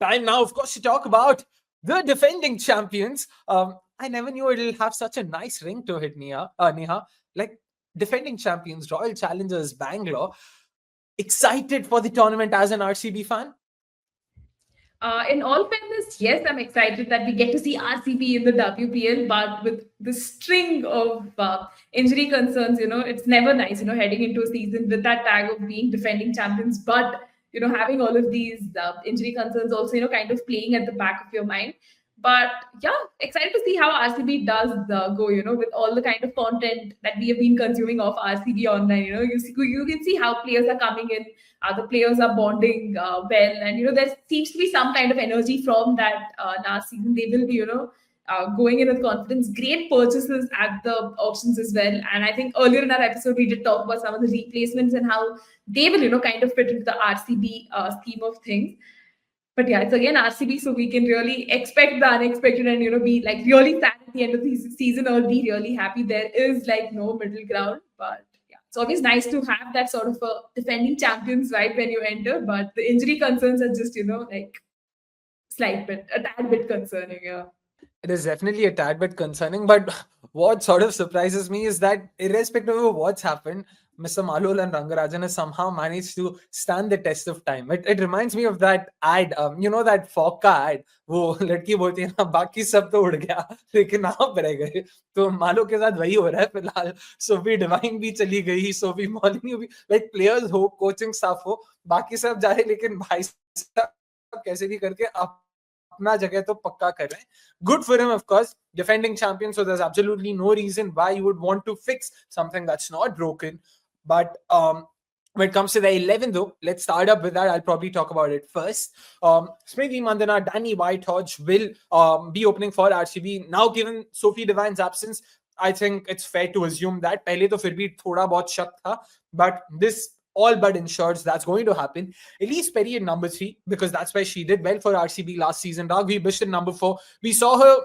Time now, of course, to talk about the defending champions. I never knew it'll have such a nice ring to it, Neha. Like defending champions, Royal Challengers Bangalore. Excited for the tournament as an RCB fan? In all fairness, yes, I'm excited that we get to see RCB in the WPL, but with the string of injury concerns, it's never nice, heading into a season with that tag of being defending champions, but, having all of these injury concerns also, kind of playing at the back of your mind. But yeah, excited to see how RCB does go, with all the kind of content that we have been consuming of RCB online. You can see how players are coming in, the players are bonding well, and there seems to be some kind of energy from that last season. They will be going in with confidence. Great purchases at the auctions as well, and I think earlier in our episode we did talk about some of the replacements and how they will kind of fit into the RCB scheme of things. But yeah, it's again RCB, so we can really expect the unexpected and be like really sad at the end of the season or be really happy. There is like no middle ground, but yeah, it's always nice to have that sort of a defending champions vibe when you enter. But the injury concerns are just like a tad bit concerning. Yeah. It is definitely a tad bit concerning, but what sort of surprises me is that irrespective of what's happened, Mr. Malol and Rangarajan has somehow managed to stand the test of time. It reminds me of that ad, that Fog ka ad, वो लड़की बोलती है ना बाकी सब तो उड़ गया लेकिन आप रह गए. तो मालो के साथ वही हो रहा है फिलहाल. सोफी डिवाइन भी चली गई, सोफी मॉलिनी भी, लाइक प्लेयर्स हो, कोचिंग स्टाफ हो, बाकी सब जाए लेकिन भाई साहब कैसे भी करके अपना जगह तो पक्का कर रहे हैं. Good for him, of course, defending champion. So there's absolutely no reason why you would want to fix something that's not broken. But when it comes to the 11, though, let's start up with that. I'll probably talk about it first. Smriti Mandhana, Danny Whitehodge will be opening for RCB. Now, given Sophie Devine's absence, I think it's fair to assume that. पहले तो फिर भी थोड़ा बहुत शक था, but this all but ensures that's going to happen. Elise Perry at number 3, because that's where she did well for RCB last season. Raghavi Bish at number 4. We saw her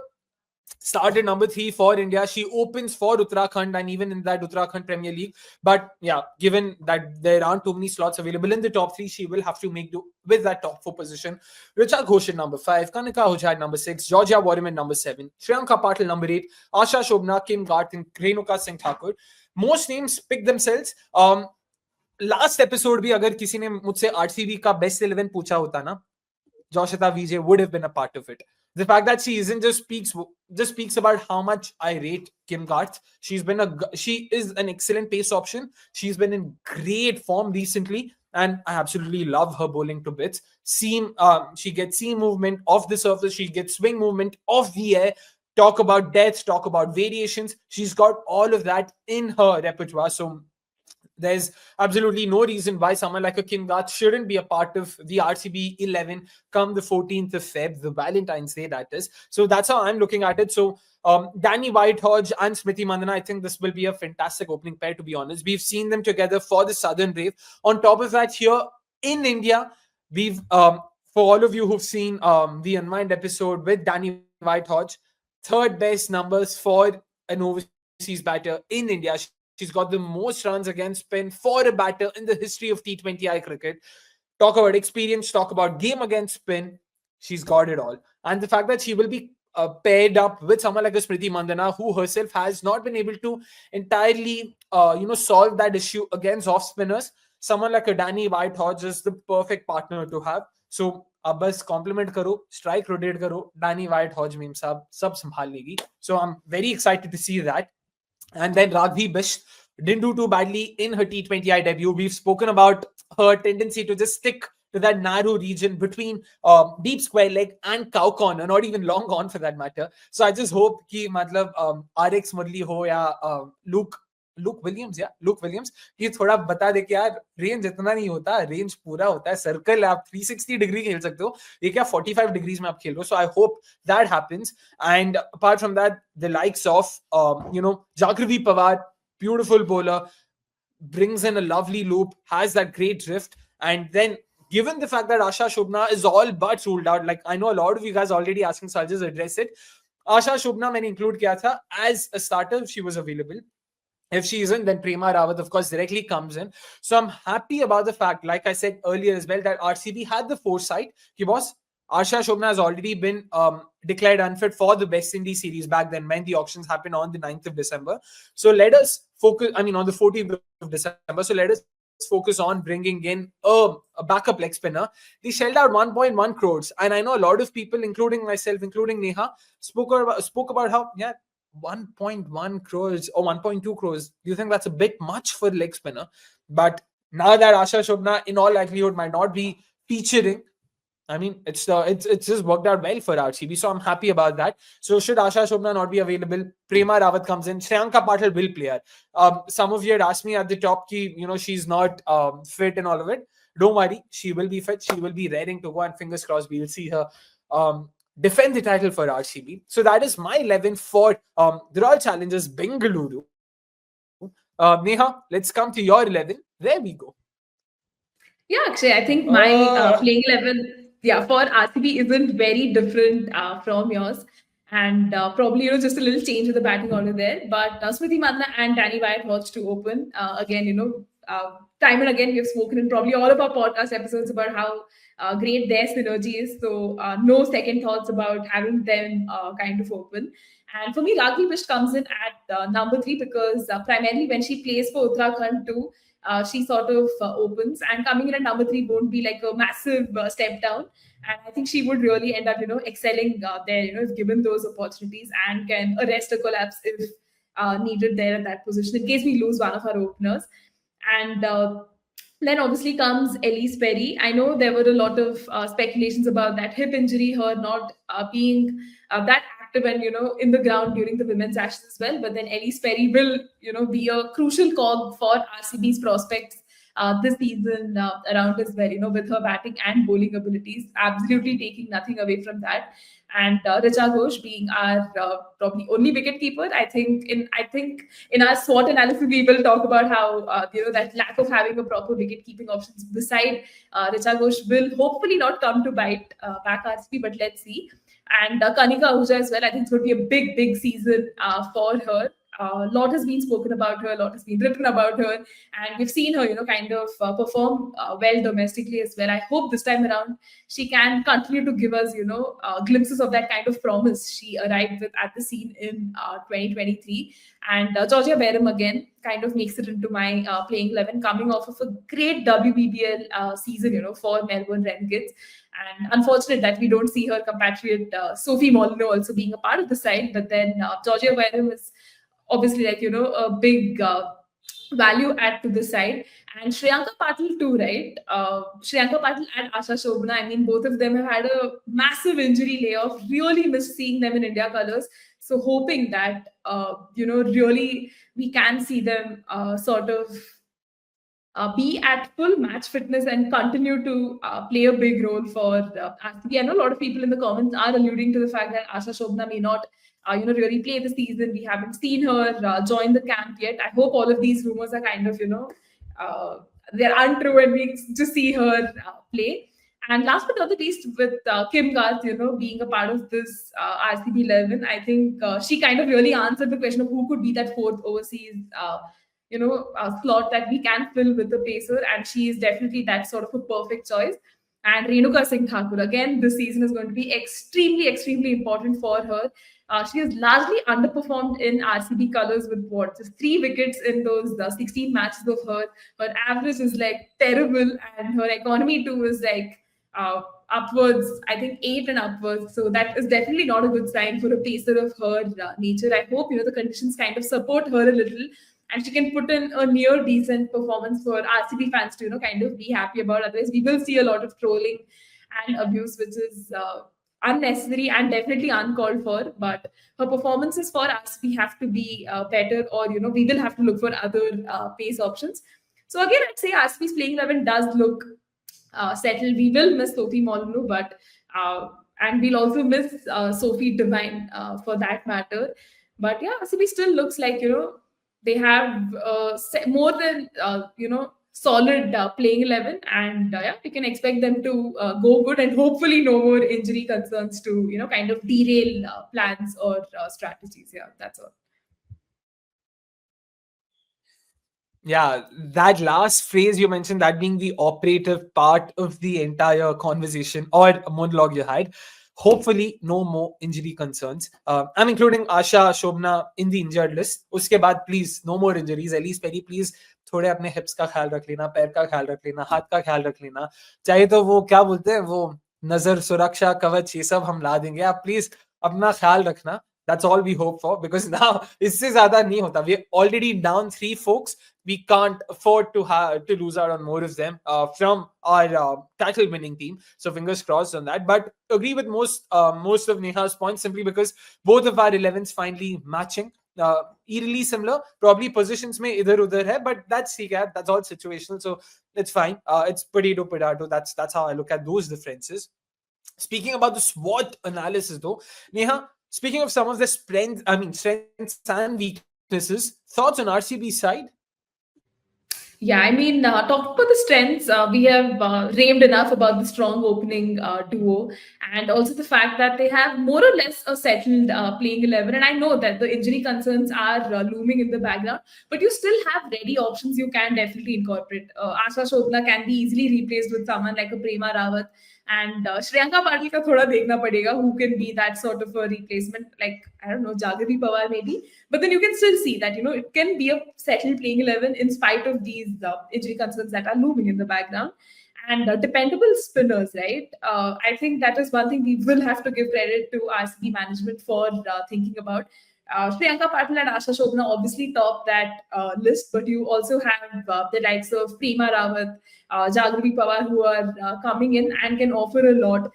start at number 3 for India. She opens for Uttarakhand and even in that Uttarakhand Premier League. But yeah, given that there aren't too many slots available in the top 3, she will have to make do with that top 4 position. Richa Ghosh at number 5, Kanika Ahuja at number 6, Georgia Waterman at number 7, Shriyanka Patil number 8, Asha Shobhana, Kim Garth and Renuka Singh Thakur. Most names pick themselves. Last episode भी अगर किसी ने मुझसे RCB का best 11 पूछा होता ना, Joshita Vijay would have been a part of it. The fact that she isn't just speaks about how much I rate Kim Garth. She is an excellent pace option. She's been in great form recently, and I absolutely love her bowling to bits. She gets seam movement off the surface. She gets swing movement off the air. Talk about depth, talk about variations. She's got all of that in her repertoire. So there's absolutely no reason why someone like a Kim Garth shouldn't be a part of the RCB 11 come the 14th of Feb, the Valentine's Day, that is. So that's how I'm looking at it. So Danny Whitehodge and Smriti Mandhana, I think this will be a fantastic opening pair, to be honest. We've seen them together for the Southern Brave. On top of that, here in India, we've, for all of you who've seen the Unwind episode with Danny Whitehodge, third best numbers for an overseas batter in India. She's got the most runs against spin for a batter in the history of T20I cricket. Talk about experience, talk about game against spin. She's got it all. And the fact that she will be paired up with someone like a Smriti Mandhana, who herself has not been able to entirely, solve that issue against off spinners. Someone like a Danny Whitehodge is the perfect partner to have. So, अब बस compliment करो, strike rotate करो, Danny Whitehodge ma'am साहब सब संभाल लेगी. So I'm very excited to see that. And then Raghavi Bish didn't do too badly in her T20I debut. We've spoken about her tendency to just stick to that narrow region between deep square leg and cow corner, not even long on for that matter. So I just hope कि मतलब RX Murli हो या Luke Williams ये थोड़ा बता दे कि यार range इतना नहीं होता, रेंज पूरा होता है, सर्कल आप 360 डिग्री खेल सकते हो, ये क्या 45 डिग्रीज में आप खेल रहे हो. So I hope that happens. And apart from that the likes of Jagruvi Pawar, beautiful bowler, brings in a lovely loop, has that great drift. And then given the fact that Asha Shobhana is all but ruled out, like I know a lot of you guys already asking, so I'll just address it. Asha Shobhana मैंने include किया था as a starter if she was available. If she isn't, then Prema Rawat, of course, directly comes in. So I'm happy about the fact, like I said earlier as well, that RCB had the foresight. Ki boss, Asha Shobhana has already been declared unfit for the West Indies series back then when the auctions happened on the 9th of December. So let us focus, I mean, on the 14th of December. So let us focus on bringing in a backup leg spinner. They shelled out 1.1 crores. And I know a lot of people, including myself, including Neha, spoke about how, yeah, 1.1 crores or 1.2 crores. Do you think that's a bit much for leg spinner? But now that Asha Shobhana, in all likelihood, might not be featuring, I mean, it's just worked out well for RCB, so I'm happy about that. So should Asha Shobhana not be available, Prema Rawat comes in, Shreyanka Patil will play her. Some of you had asked me at the top, ki, she's not fit and all of it. Don't worry, she will be fit. She will be raring to go, and fingers crossed, we'll see her defend the title for RCB. So that is my 11 for the Royal Challengers Bengaluru. Neha, let's come to your 11. There we go. Yeah, Akshay, I think my Uh, playing level, yeah, for RCB isn't very different from yours. And probably, just a little change with the batting order there. But Smriti Mandana and Danny Whitehorse to open. Again, time and again, we've spoken in probably all of our podcast episodes about how great their synergy is. So, no second thoughts about having them kind of open. And for me, Raghi Bisht comes in at number three because primarily when she plays for Uttarakhand too, she sort of opens, and coming in at number three won't be like a massive step down. And I think she would really end up, excelling there, if given those opportunities, and can arrest a collapse if needed there at that position in case we lose one of our openers. And then obviously comes Elise Perry. I know there were a lot of speculations about that hip injury, her not being that active and in the ground during the women's ashes as well. But then Elise Perry will be a crucial cog for RCB's prospects this season around as well. With her batting and bowling abilities, absolutely taking nothing away from that. And Richa Ghosh being our probably only wicket keeper. I think in our SWOT analysis we will talk about how that lack of having a proper wicket keeping options beside Richa Ghosh will hopefully not come to bite back RCB, but let's see. And Kanika Ahuja as well. I think it's going to be a big season for her. A lot has been spoken about her, a lot has been written about her, and we've seen her, kind of perform well domestically as well. I hope this time around she can continue to give us, glimpses of that kind of promise she arrived with at the scene in 2023. And Georgia Barham again kind of makes it into my playing 11, coming off of a great WBPL season, for Melbourne Renegades. And unfortunate that we don't see her compatriot Sophie Molyneux also being a part of the side. But then Georgia Barham is obviously like a big value add to the side. And Shreyanka Patil too, right? Shreyanka Patil and Asha Shobhana, I mean, both of them have had a massive injury layoff. Really miss seeing them in India colours. So hoping that really we can see them sort of be at full match fitness and continue to play a big role for RCB. I know a lot of people in the comments are alluding to the fact that Asha Shobhana may not, really play the season. We haven't seen her join the camp yet. I hope all of these rumors are kind of, uh, they're untrue and we just see her play. And last but not the least, with Kim Garth, being a part of this RCB 11, I think she kind of really answered the question of who could be that fourth overseas slot that we can fill with the pacer, and she is definitely that sort of a perfect choice. And Renuka Singh Thakur, again, this season is going to be extremely important for her. She has largely underperformed in RCB colours with what, just 3 wickets in those 16 matches of her. Her average is like terrible, and her economy too is like upwards, I think 8 and upwards. So that is definitely not a good sign for a pacer of her nature. I hope the conditions kind of support her a little, and she can put in a near decent performance for RCB fans to kind of be happy about. Otherwise, we will see a lot of trolling and abuse, which is unnecessary and definitely uncalled for. But her performances for RCB have to be better, or we will have to look for other pace options. So again, I'd say RCB's playing 11 does look settled. We will miss Sophie Molyneux, but and we'll also miss Sophie Devine for that matter. But yeah, RCB still looks like they have more than solid playing 11, and yeah, we can expect them to go good, and hopefully no more injury concerns to kind of derail plans or strategies. Yeah, that's all. Yeah, that last phrase you mentioned, that being the operative part of the entire conversation or monologue you had. Hopefully, no more injury concerns. I'm including Asha Shobhana in the injured list. Uske baad, please, no more injuries. At least, Perry, please, थोड़े अपने हिप्स का ख्याल रख लेना, पैर का ख्याल रख लेना, हाथ का ख्याल रख लेना. चाहे तो वो क्या बोलते हैं, वो नजर सुरक्षा कवच, ये सब हम ला देंगे. आप प्लीज अपना ख्याल रखना. That's all we hope for, because now इससे ज्यादा नहीं होता. We're already down 3 folks. We can't afford to lose out on more of them from our title winning team. So fingers crossed on that. But agree with most of Neha's points, simply because both of our 11s finally matching. Eerily similar, probably positions may idhar udhar hai, but that's all situational, so it's fine. It's pretty do potato. That's how I look at those differences. Speaking about the SWOT analysis, though, Neha, speaking of some of the strengths and weaknesses, thoughts on RCB side? Yeah, I mean, talking about the strengths, we have raved enough about the strong opening duo, and also the fact that they have more or less a settled playing 11. And I know that the injury concerns are looming in the background, but you still have ready options you can definitely incorporate. Asha Shobhana can be easily replaced with someone like a Prema Rawat. And Shriyanka Patil ka thoda dekhna padega who can be that sort of a replacement, like, I don't know, Jagri Pawar maybe. But then you can still see that, it can be a settled playing 11 in spite of these injury concerns that are looming in the background. And dependable spinners, right? I think that is one thing we will have to give credit to RCB management for thinking about. Priyanka Patil and Asha Shobhana obviously top that list, but you also have the likes of Prema Rawat, Jagri Pawar, who are coming in and can offer a lot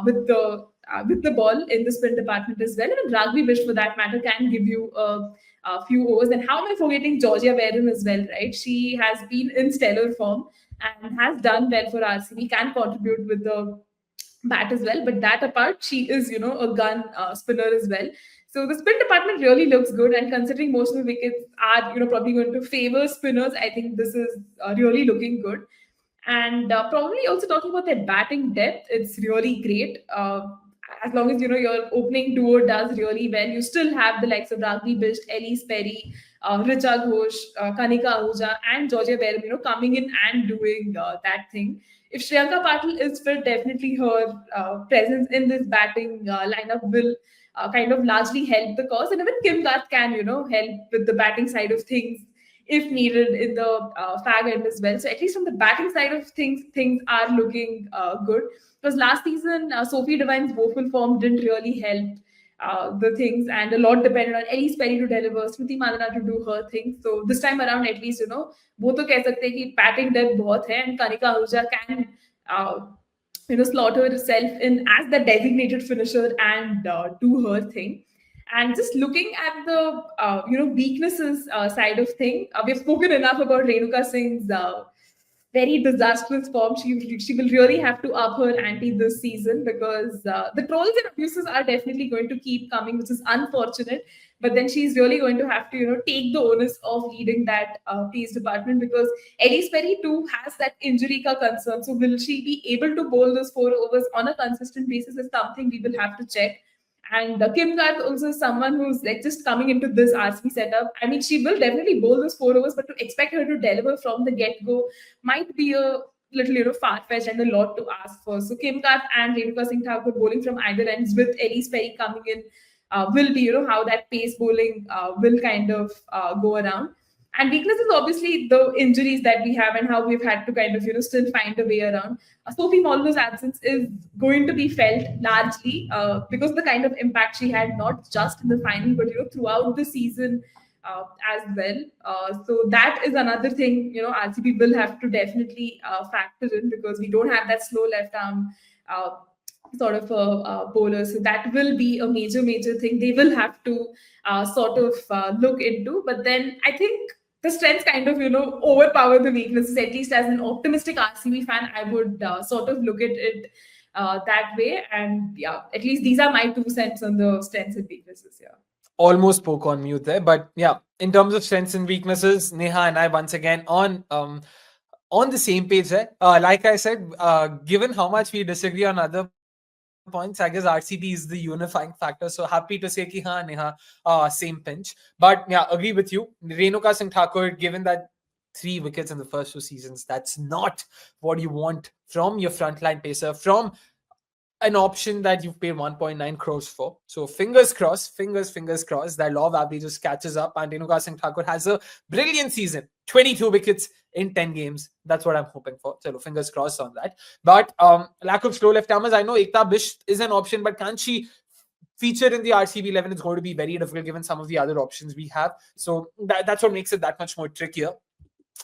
with the ball in the spin department as well. Even Ragbi Bish, for that matter, can give you a few overs. And how am I forgetting Georgia Barron as well, right? She has been in stellar form and has done well for RCB, can contribute with the bat as well. But that apart, she is, a gun spinner as well. So the spin department really looks good. And considering most of the wickets are, probably going to favor spinners, I think this is really looking good. And probably also talking about their batting depth, it's really great. As long as your opening duo does really well, you still have the likes of Ragni Bisht, Elise Perry, Richa Ghosh, Kanika Ahuja, and Georgia Barron, coming in and doing that thing. If Shriyanka Patil is fit, definitely her presence in this batting lineup will kind of largely help the cause. And even Kim Garth can, help with the batting side of things if needed in the fag end as well. So at least from the batting side of things, things are looking good. Because last season, Sophie Devine's woeful form didn't really help the things, and a lot depended on Elise Perry to deliver, Smriti Mandana to do her thing. So this time around, at least, वो तो कह सकते हैं कि batting depth बहुत है, and Kanika Ahuja can uh, slaughter herself in as the designated finisher and do her thing. And just looking at the weaknesses side of thing, we've spoken enough about Renuka Singh's very disastrous form. She will really have to up her ante this season, because the trolls and abuses are definitely going to keep coming, which is unfortunate. But then she's really going to have to take the onus of leading that pace department, because Elise Perry too has that injury ka concern. So will she be able to bowl those 4 overs on a consistent basis is something we will have to check. And Kim Garth also is someone who's like just coming into this RCB setup. I mean, she will definitely bowl those 4 overs, but to expect her to deliver from the get go might be a little, far fetched and a lot to ask for. So Kim Garth and Renuka Singh Thakur bowling from either ends with Elise Perry coming in will be, how that pace bowling will kind of go around. And weakness is obviously the injuries that we have and how we've had to kind of, still find a way around. Sophie Molno's absence is going to be felt largely because of the kind of impact she had, not just in the final, but, throughout the season as well. So that is another thing, RCB will have to definitely factor in, because we don't have that slow left arm uh, sort of a bowler. So that will be a major thing they will have to sort of look into. But then I think the strengths kind of overpower the weaknesses. At least as an optimistic RCB fan, I would sort of look at it that way. And yeah, at least these are my 2 cents on the strengths and weaknesses. Yeah. Almost spoke on mute there, but yeah, in terms of strengths and weaknesses, Neha and I once again on the same page there. Like I said, given how much we disagree on other points, I guess RCB is the unifying factor. So happy to say ki haan, Neha, same pinch. But yeah, agree with you. Renuka Singh Thakur, given that 3 wickets in the first 2 seasons. That's not what you want from your frontline pacer, from an option that you've paid 1.9 crores for. So fingers crossed, fingers crossed that law of averages catches up and Renuka Singh Thakur has a brilliant season. 22 wickets in 10 games. That's what I'm hoping for. So fingers crossed on that. But lack of slow left armers. I know Ekta Bisht is an option, but can she feature in the RCB 11? It's going to be very difficult given some of the other options we have. So that's what makes it that much more trickier.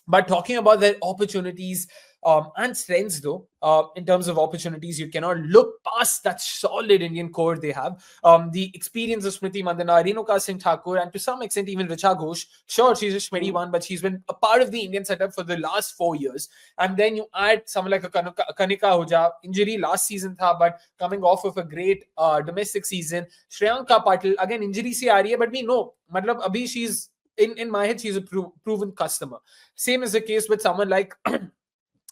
But talking about their opportunities and strengths, though, in terms of opportunities, you cannot look past that solid Indian core they have. The experience of Smriti Mandana, Renuka Singh Thakur, and to some extent even Richa Ghosh. Sure, she's just 21, but she's been a part of the Indian setup for the last 4 years. And then you add someone like a Kanika Ahuja, injury last season tha, but coming off of a great domestic season. Shreyanka Patil, again, injury se aa rahi hai, but we know, matlab, abhi she's in my head, she's a proven customer. Same is the case with someone like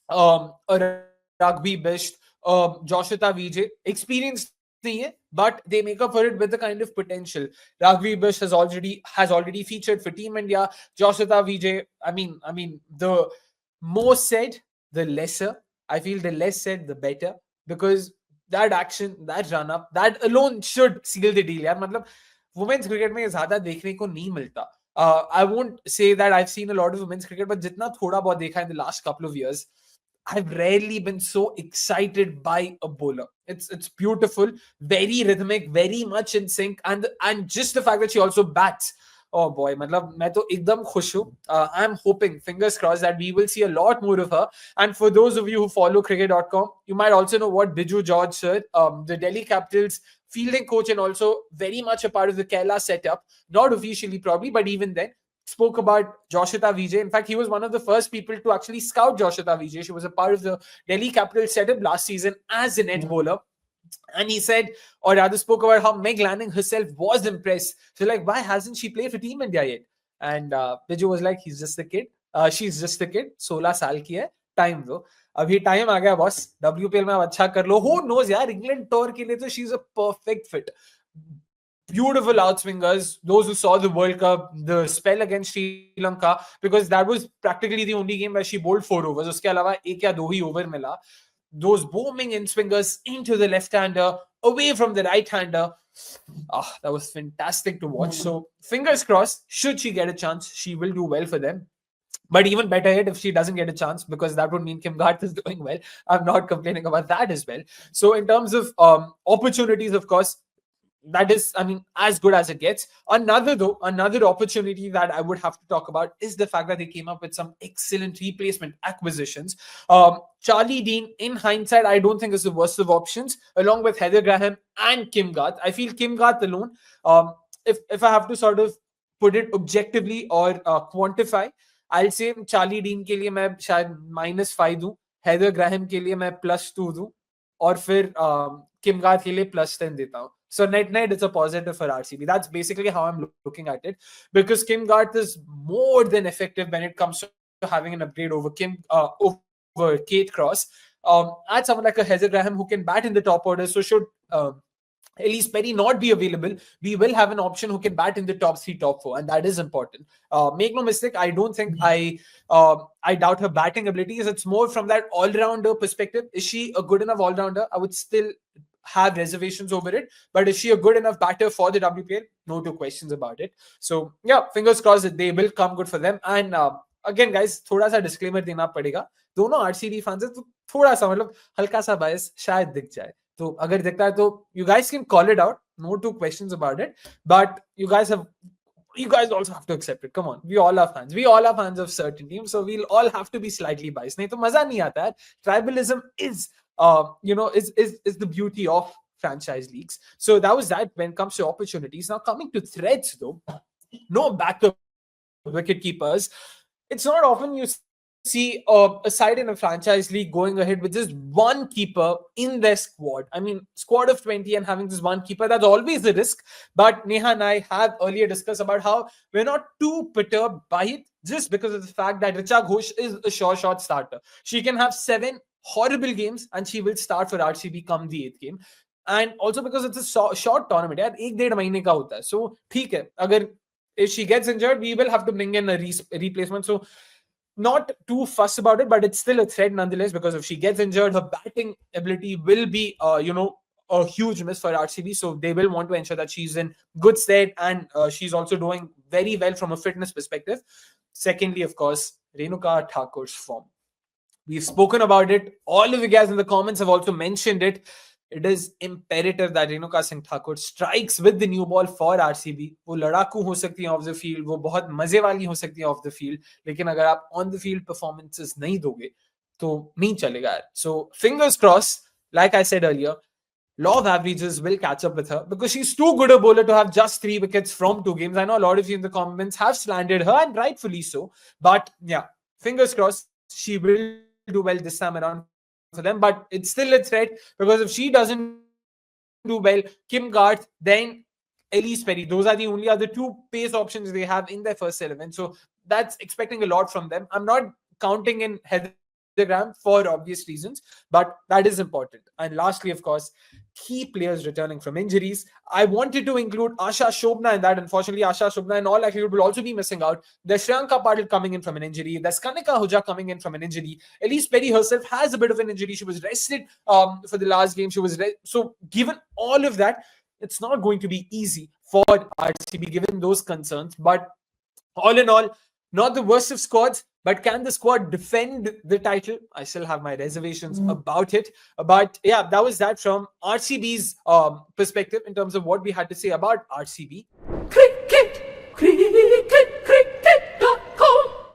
a Rugby Best, Joshita Vijay. Experienced nahi hai, but they make up for it with the kind of potential. Rugby Best has already featured for Team India. Joshita Vijay, the more said, the lesser. I feel the less said, the better, because that action, that run up, that alone should seal the deal. यार मतलब women's cricket में ज़्यादा देखने को नहीं मिलता. I won't say that I've seen a lot of women's cricket, but जितना थोड़ा बहुत देखा in the last couple of years, I've rarely been so excited by a bowler. It's beautiful, very rhythmic, very much in sync, and just the fact that she also bats. Oh boy, मतलब मैं तो एकदम खुश हूँ. I'm hoping, fingers crossed, that we will see a lot more of her. And for those of you who follow cricket.com, you might also know what Biju George said, the Delhi Capitals fielding coach and also very much a part of the Kerala setup, not officially probably, but even then, spoke about Joshita Vijay. In fact, he was one of the first people to actually scout Joshita Vijay. She was a part of the Delhi Capitals setup last season as a net bowler. And he said, or rather spoke about how Meg Lanning herself was impressed. So like, why hasn't she played for Team India yet? And Biju was like, he's just a kid. She's just a kid. 16 साल की है. Time दो. अभी time आ गया boss. WPL में अच्छा कर लो. Who knows यार, इंग्लैंड टूर के लिए तो she's a perfect fit. Beautiful outswingers. Those who saw the World Cup, the spell against Sri Lanka, because that was practically the only game where she bowled 4 overs. उसके अलावा एक या 2 ही over मिला. Those booming in swingers into the left-hander, away from the right-hander. That was fantastic to watch. So fingers crossed, should she get a chance, she will do well for them. But even better yet, if she doesn't get a chance, because that would mean Kim Garth is doing well. I'm not complaining about that as well. So in terms of opportunities, of course, that is, as good as it gets. Another opportunity that I would have to talk about is the fact that they came up with some excellent replacement acquisitions. Charlie Dean, in hindsight, I don't think is the worst of options, along with Heather Graham and Kim Garth. I feel Kim Garth alone, if I have to sort of put it objectively or quantify, I'll say Charlie Dean के लिए मैं शायद -5 दूं, Heather Graham के लिए मैं +2 दूं, और फिर Kim Garth के लिए +10 देता हूं. So net it's a positive for RCB. That's basically how I'm looking at it, because Kim Garth is more than effective when it comes to having an upgrade over over Kate Cross. Add someone like a Heather Graham who can bat in the top order. So should Elise Perry not be available, we will have an option who can bat in the top 3, top 4, and that is important. Make no mistake, I don't think I doubt her batting abilities. It's more from that all-rounder perspective. Is she a good enough all-rounder? I would still have reservations over it, but is she a good enough batter for the WPL? No two questions about it. So yeah, fingers crossed that they will come good for them. And again guys, थोड़ा सा disclaimer देना पड़ेगा. दोनों RCB fans हैं, तो थोड़ा सा मतलब हल्का सा bias शायद दिख जाए. तो अगर दिखता है तो you guys can call it out. No two questions about it. But you guys also have to accept it. Come on, we all are fans. We all are fans of certain teams, so we'll all have to be slightly biased. नहीं तो मजा नहीं आता है. Tribalism is the beauty of franchise leagues. So that was that when it comes to opportunities. Now coming to threats though, no backup wicket keepers. It's not often you see a side in a franchise league going ahead with just one keeper in their squad. Squad of 20 and having just one keeper, that's always a risk. But Neha and I have earlier discussed about how we're not too perturbed by it, just because of the fact that Richa Ghosh is a sure shot starter. She can have 7 horrible games and she will start for RCB come the 8th game. And also because it's a short tournament, यार 1-1.5 महीने का होता है. So ठीक है, if she gets injured, we will have to bring in a replacement. So not too fussed about it, but it's still a threat nonetheless, because if she gets injured, her batting ability will be, a huge miss for RCB. So they will want to ensure that she's in good stead, and she's also doing very well from a fitness perspective. Secondly, of course, Renuka Thakur's form. We've spoken about it. All of you guys in the comments have also mentioned it. It is imperative that Renuka Singh Thakur strikes with the new ball for RCB. वो लड़ाकू हो सकती है of the field, वो बहुत मजे वाली हो सकती है ऑफ द फील्ड, लेकिन अगर आप ऑन द फील्ड परफॉर्मेंसेस नहीं दोगे तो नहीं चलेगा यार. So fingers crossed, like I said earlier, law of averages will catch up with her, because she's too good a bowler to have just 3 wickets from 2 games. I know a lot of you in the comments have slandered her, and rightfully so. But yeah, fingers crossed, she will do well this time around for them. But it's still a threat, because if she doesn't do well, Kim Garth, then Elise Perry, those are the only other 2 pace options they have in their first 11. So that's expecting a lot from them. I'm not counting in Heather Graham for obvious reasons, but that is important. And lastly, of course, key players returning from injuries. I wanted to include Asha Shobhana in that. Unfortunately, Asha Shobhana in all likelihood will also be missing out. There's Shriyanka Patil coming in from an injury. There's Kanika Ahuja coming in from an injury. Elise Perry herself has a bit of an injury. She was rested for the last game. So given all of that, it's not going to be easy for RCB given those concerns. But all in all, not the worst of squads, but can the squad defend the title? I still have my reservations about it. But yeah, that was that from RCB's perspective in terms of what we had to say about RCB.